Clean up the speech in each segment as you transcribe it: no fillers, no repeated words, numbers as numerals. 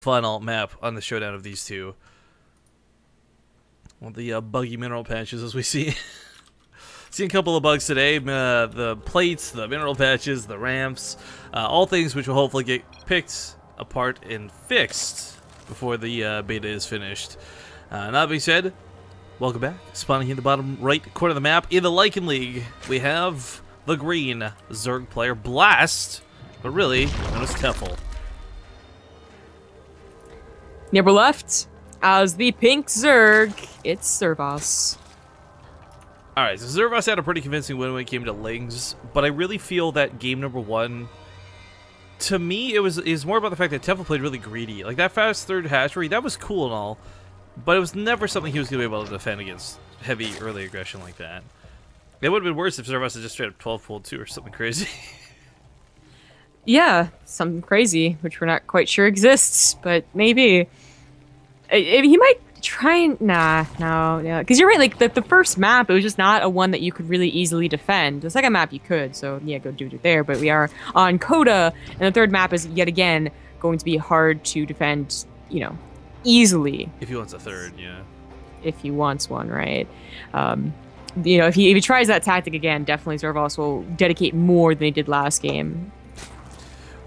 final map on the showdown of these two. Well, the buggy mineral patches, as we see. Seen a couple of bugs today. The plates, the mineral patches, the ramps, all things which will hopefully get picked apart and fixed before the beta is finished. That being said, welcome back. Spawning in the bottom right corner of the map in the Lycan League, we have the green Zerg player Blast, but really known as Tefel. Never left as the pink Zerg. It's Zervas. Alright, so Zervas had a pretty convincing win when it came to Lings, but I really feel that game number one, to me, it was more about the fact that Tefel played really greedy. Like, that fast third hatchery, that was cool and all, but it was never something he was going to be able to defend against heavy early aggression like that. It would have been worse if Zervas had just straight up 12 pulled too or something crazy. Yeah, something crazy, which we're not quite sure exists, but maybe. He might try and... no. Because you're right, like, the first map, it was just not a one that you could really easily defend. The second map you could, so yeah, go do it there, but we are on Coda, and the third map is, yet again, going to be hard to defend, you know, easily. If he wants a third, yeah. If he wants one, right? You know, if he tries that tactic again, definitely Zervas will dedicate more than he did last game.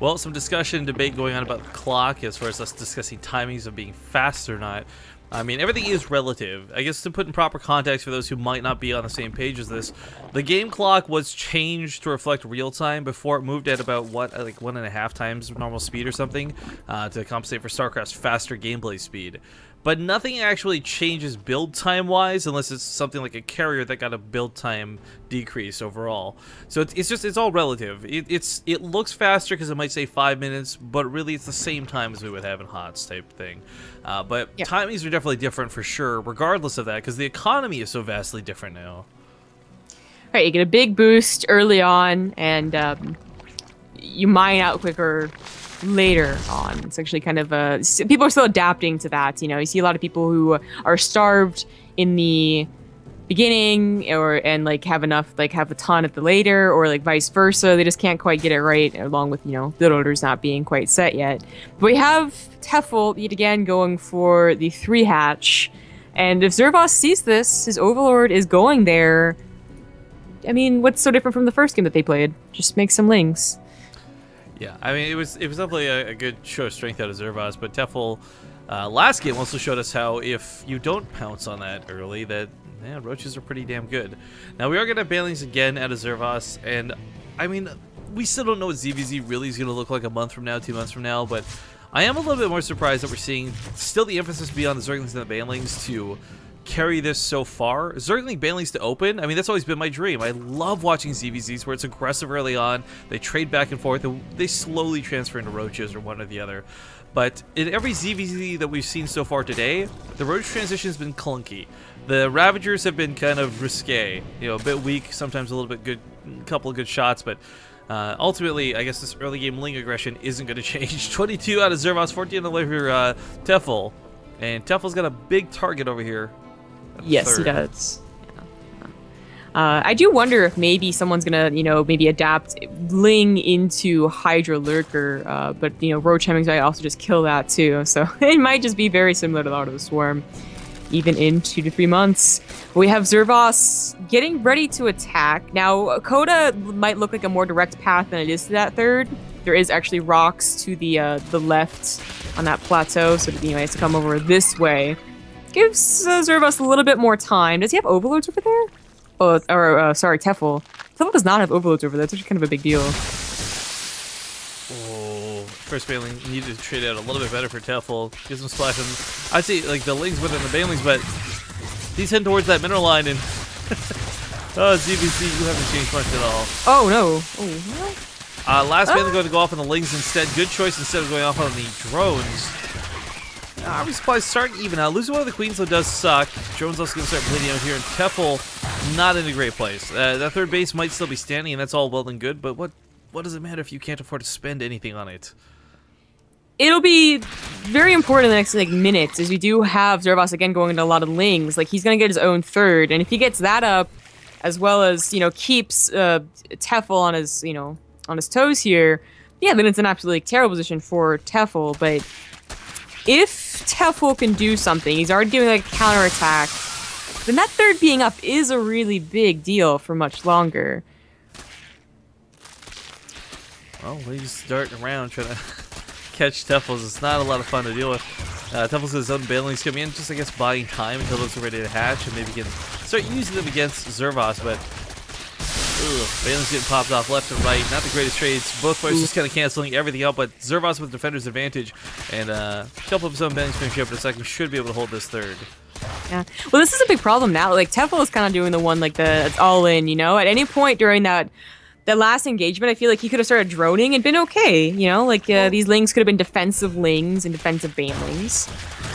Well, some discussion and debate going on about the clock as far as us discussing timings of being fast or not. I mean, everything is relative. I guess to put in proper context for those who might not be on the same page as this, the game clock was changed to reflect real time before it moved at about, what, like 1.5 times normal speed or something to compensate for StarCraft's faster gameplay speed. But nothing actually changes build time-wise unless it's something like a carrier that got a build time decrease overall. So it's all relative. It looks faster because it might say 5 minutes, but really it's the same time as we would have in HOTS type thing. But yeah, timings are definitely different for sure, regardless of that, because the economy is so vastly different now. Right, you get a big boost early on, and you mine out quicker later on. It's actually kind of people are still adapting to that. You know, you see a lot of people who are starved in the beginning and like have enough, like have a ton at the later, or like vice versa. They just can't quite get it right, along with, you know, the orders not being quite set yet. But we have Tefel yet again going for the 3 hatch, and if Zervas sees this, his overlord is going there. I mean, what's so different from the first game that they played? Just make some lings. Yeah, I mean, it was definitely a good show of strength out of Zervas, but Tefel last game also showed us how if you don't pounce on that early, that roaches are pretty damn good. Now, we are going to have Banelings again out of Zervas, and I mean, we still don't know what ZvZ really is going to look like a month from now, 2 months from now, but I am a little bit more surprised that we're seeing still the emphasis be on the Zerglings and the Banelings to carry this so far. Zergling Banelings to open, I mean, that's always been my dream. I love watching ZvZs where it's aggressive early on, they trade back and forth, and they slowly transfer into roaches or one or the other. But in every ZvZ that we've seen so far today, the roach transition has been clunky. The Ravagers have been kind of risque, you know, a bit weak, sometimes a little bit good, a couple of good shots, but ultimately, I guess this early game Ling aggression isn't going to change. 22 out of Zervas, 14 on the way for Tefel, and Tefel's got a big target over here. Yes, he does. Yeah. I do wonder if maybe someone's gonna, you know, maybe adapt Ling into Hydra Lurker, but, you know, Roach Hemmings might also just kill that too, so it might just be very similar to the Art of the Swarm, even in 2 to 3 months. We have Zervas getting ready to attack. Now, Coda might look like a more direct path than it is to that third. There is actually rocks to the left on that plateau, so that, you know, he has to come over this way. Gives Zervas a little bit more time. Does he have overloads over there? Oh, or sorry, Tefel. Tefel does not have overloads over there. That's actually kind of a big deal. Oh, first Baneling needed to trade out a little bit better for Tefel. Get some splash on. I'd say like the Lings within the Banelings, but he's heading towards that mineral line, and oh, ZvZ, you haven't changed much at all. Oh no! Oh, last Baneling going to go off on the Lings instead. Good choice instead of going off on the drones. Army supplies starting even out. Losing one of the queens though does suck. Drone's also going to start bleeding out here, and Tefel not in a great place. That third base might still be standing, and that's all well and good, but what does it matter if you can't afford to spend anything on it? It'll be very important in the next, like, minutes, as we do have Zervas again going into a lot of Lings. Like, he's going to get his own third, and if he gets that up, as well as, you know, keeps Tefel on his, you know, on his toes here, yeah, then it's an absolutely terrible position for Tefel, but if Tefel can do something, he's already doing like a counterattack, then that third being up is a really big deal for much longer. Well, he's darting around trying to catch Tefels. It's not a lot of fun to deal with. Tefels has his own banelings coming in, just I guess buying time until those are ready to hatch and maybe can start using them against Zervas, but banelings getting popped off left and right. Not the greatest trades. Both players just kind of canceling everything out, but Zervas with defender's advantage and a couple of his own banelings finishing up in a second should be able to hold this third. Yeah. Well, this is a big problem now. Like, Tefel is kind of doing the one, like, it's all in, you know? At any point during that last engagement, I feel like he could have started droning and been okay, you know? Like, these lings could have been defensive lings and defensive banelings.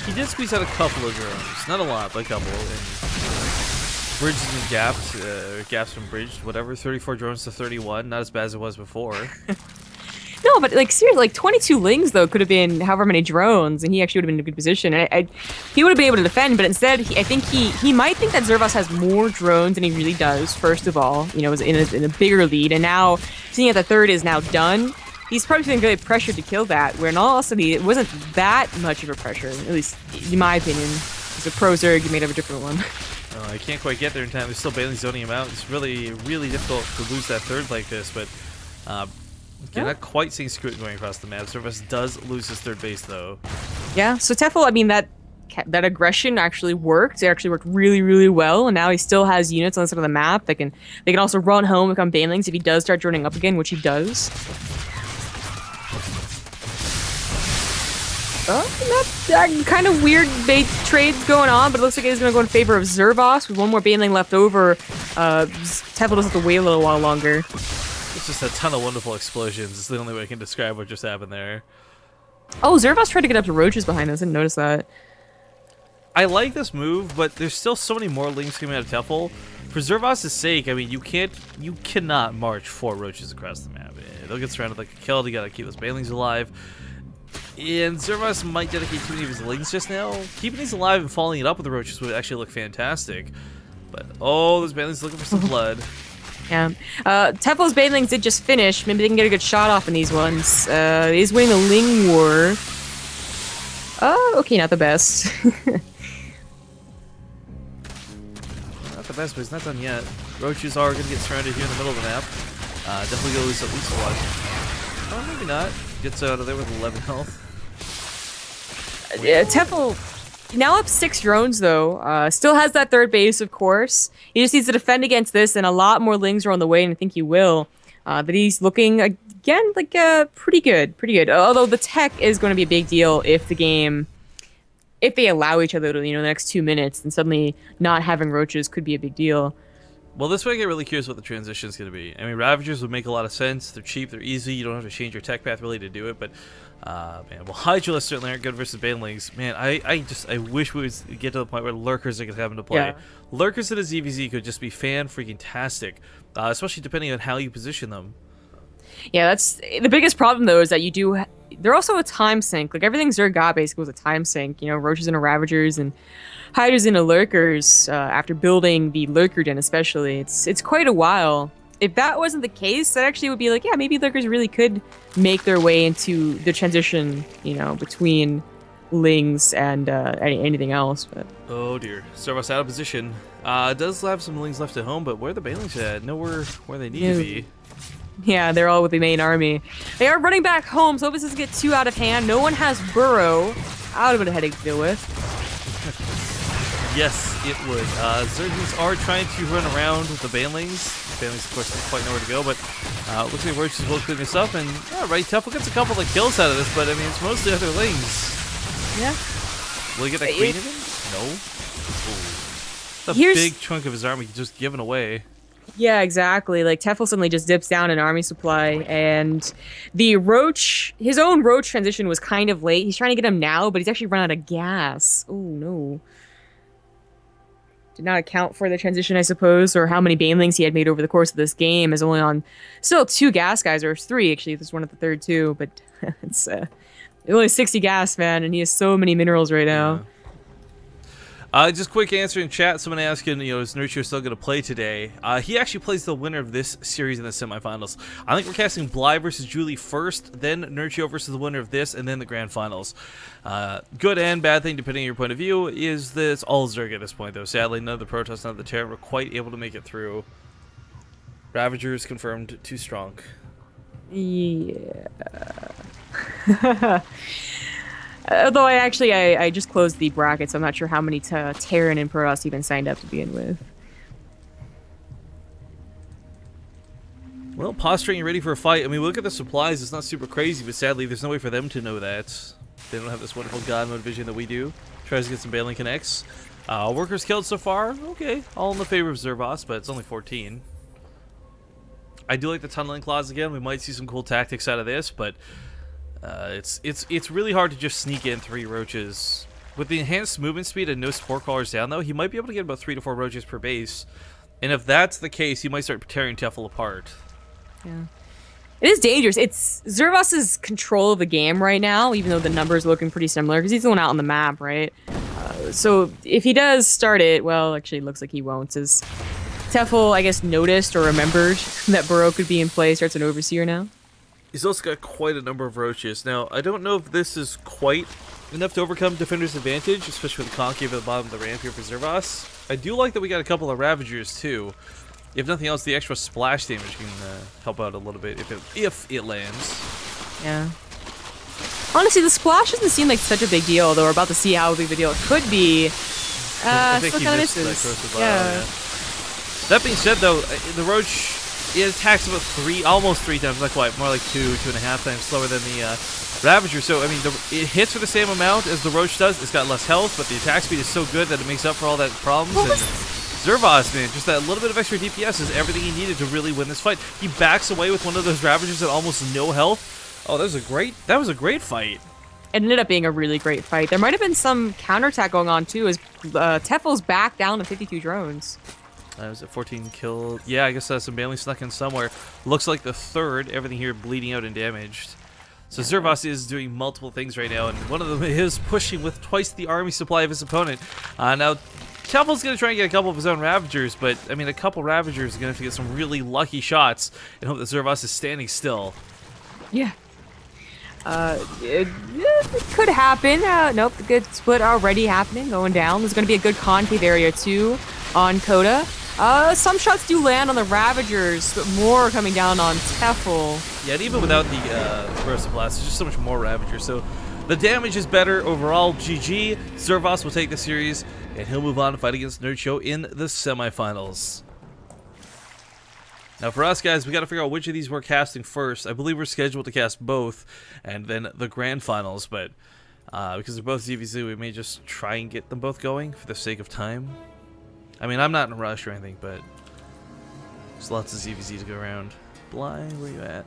He did squeeze out a couple of drones. Not a lot, but a couple. And bridges and gaps, gaps from bridged, whatever. 34 drones to 31. Not as bad as it was before. No, but like seriously, like 22 lings though could have been however many drones, and he actually would have been in a good position. And he would have been able to defend, but instead, I think he might think that Zervas has more drones than he really does. First of all, you know, is in a bigger lead, and now seeing that the third is now done, he's probably feeling very pressured to kill that. Where in all honesty, it wasn't that much of a pressure, at least in my opinion. As a pro Zerg, you made up a different one. I can't quite get there in time. There's still Bailey zoning him out. It's really, really difficult to lose that third like this, but. Okay, not quite seeing Scoot going across the map. Zervas does lose his third base, though. Yeah, so Tefel, I mean, that aggression actually worked. It actually worked really, really well, and now he still has units on the side of the map that they can also run home and become banelings if he does start droning up again, which he does. That kind of weird bait trades going on, but it looks like it's going to go in favor of Zervas with one more baneling left over. Tefel does have to wait a little while longer. It's just a ton of wonderful explosions. It's the only way I can describe what just happened there. Oh, Zervas tried to get up to roaches behind us. I didn't notice that. I like this move, but there's still so many more links coming out of Tefel. For Zervas' sake, I mean, you cannot march 4 roaches across the map. They'll get surrounded like a kill. You gotta keep those banelings alive. And Zervas might dedicate too many of his links just now. Keeping these alive and following it up with the roaches would actually look fantastic. But oh, those banelings looking for some blood. Yeah. Tefel's banelings did just finish. Maybe they can get a good shot off in these ones. He's winning the Ling War. Okay, not the best. Not the best, but he's not done yet. Roaches are going to get surrounded here in the middle of the map. Definitely going to lose at least one. Oh, maybe not. Gets out of there with 11 health. Yeah, Tefel... Now up 6 drones, though. Still has that third base, of course. He just needs to defend against this, and a lot more lings are on the way, and I think he will. But he's looking, again, like, pretty good. Pretty good. Although the tech is going to be a big deal if the game... If they allow each other to, you know, the next 2 minutes, then suddenly not having roaches could be a big deal. Well, this way I get really curious what the transition is going to be. I mean, Ravagers would make a lot of sense. They're cheap, they're easy, you don't have to change your tech path really to do it, but... man, well, Hydralisks certainly aren't good versus banelings. Man, I wish we would get to the point where Lurkers are going to have them to play. Yeah. Lurkers in a ZvZ could just be fan-freaking-tastic, especially depending on how you position them. Yeah, that's... The biggest problem, though, is that you do... They're also a time sink. Like, everything Zerg got basically was a time sink. You know, Roaches into Ravagers and Hydras into Lurkers after building the Lurker Den, especially. It's quite a while. If that wasn't the case, that actually would be like, yeah, maybe Lurkers really could make their way into the transition, you know, between Lings and anything else. But oh dear, Zervas out of position. Does have some Lings left at home, but where are the banelings at? Nowhere where they need to be. Yeah, they're all with the main army. They are running back home, so hope this doesn't get too out of hand. No one has Burrow. That would have been a headache to deal with. Yes, it would. Zervas are trying to run around with the banelings. Banelings, of course, don't quite know where to go, but looks like Roaches will clean this up. And, right, Tefel gets a couple of kills out of this, but, I mean, it's mostly other lings. Yeah. Will he get that queen again? No. Ooh. A big chunk of his army just given away. Yeah, exactly. Like, Tefel suddenly just dips down in army supply, and the Roach, his own Roach transition was kind of late. He's trying to get him now, but he's actually run out of gas. Oh, no. Did not account for the transition, I suppose, or how many banelings he had made over the course of this game. Is only on still 2 gas guys, or 3 actually. There's one at the third too, but it's only 60 gas, man, and he has so many minerals right now. Just quick answer in chat. Someone asking, is Nurture still going to play today? He actually plays the winner of this series in the semifinals. I think we're casting Bly versus Julie first, then Nurture versus the winner of this, and then the grand finals. Good and bad thing, depending on your point of view, is that it's all Zerg at this point, though. Sadly, none of the Protoss, none of the Terran were quite able to make it through. Ravagers confirmed too strong. Yeah. Although I just closed the bracket, so I'm not sure how many Terran and Protoss even signed up to begin with. Well, posturing ready for a fight. I mean, look at the supplies. It's not super crazy, but sadly, there's no way for them to know that. They don't have this wonderful God mode vision that we do. Tries to get some Baneling connects. Workers killed so far. Okay, all in the favor of Zervas, but it's only 14. I do like the tunneling claws again. We might see some cool tactics out of this, but it's really hard to just sneak in 3 roaches. With the enhanced movement speed and no spore crawlers down, though, he might be able to get about 3 to 4 roaches per base. And if that's the case, he might start tearing Tefel apart. Yeah. It is dangerous. It's Zervas' control of the game right now, even though the numbers are looking pretty similar, because he's the one out on the map, right? So if he does start it, well, actually it looks like he won't, as Tefel, I guess, noticed or remembered that Burrow could be in play, starts an Overseer now. He's also got quite a number of roaches. Now, I don't know if this is quite enough to overcome Defender's advantage, especially with the Concave at the bottom of the ramp here for Zervas. I do like that we got a couple of Ravagers, too. If nothing else, the extra splash damage can help out a little bit if it lands. Yeah. Honestly, the splash doesn't seem like such a big deal, though we're about to see how big of a deal it could be. I think still he kind of missed misses. that yeah. That being said, though, the Roach, it attacks about almost three times, not quite, more like 2.5 times slower than the Ravager. So, I mean, it hits for the same amount as the Roach does. It's got less health, but the attack speed is so good that it makes up for all that problems. And Zervas, man, just that little bit of extra DPS is everything he needed to really win this fight. He backs away with one of those Ravagers at almost no health. Oh, that was a great fight. It ended up being a really great fight. There might have been some counterattack going on, too, as Tefel's back down to 52 drones. Was it 14 killed? Yeah, I guess some Baneling snuck in somewhere. Looks like the third. Everything here bleeding out and damaged. So Zervas is doing multiple things right now, and one of them is pushing with twice the army supply of his opponent. Now, Tefel's going to try and get a couple of his own Ravagers, but, I mean, a couple Ravagers are going to have to get some really lucky shots and hope that Zervas is standing still. Yeah. It could happen. Nope, the good split already happening, going down. There's going to be a good concave area, too, on Coda. Some shots do land on the Ravagers, but more coming down on Tefel. Yeah, and even without the Corrosive Blast, there's just so much more Ravagers. So the damage is better overall. GG. Zervas will take the series, and he'll move on to fight against Nerdshow in the semifinals. Now for us, guys, we got to figure out which of these we're casting first. I believe we're scheduled to cast both, and then the grand finals, but because they're both ZvZ, we may just try and get them both going for the sake of time. I mean, I'm not in a rush or anything, but there's lots of ZvZ to go around. Bly, where you at?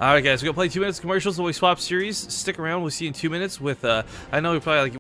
Alright, guys, we're going to play 2 minutes of commercials while we swap series. Stick around. We'll see you in 2 minutes with, I know we probably like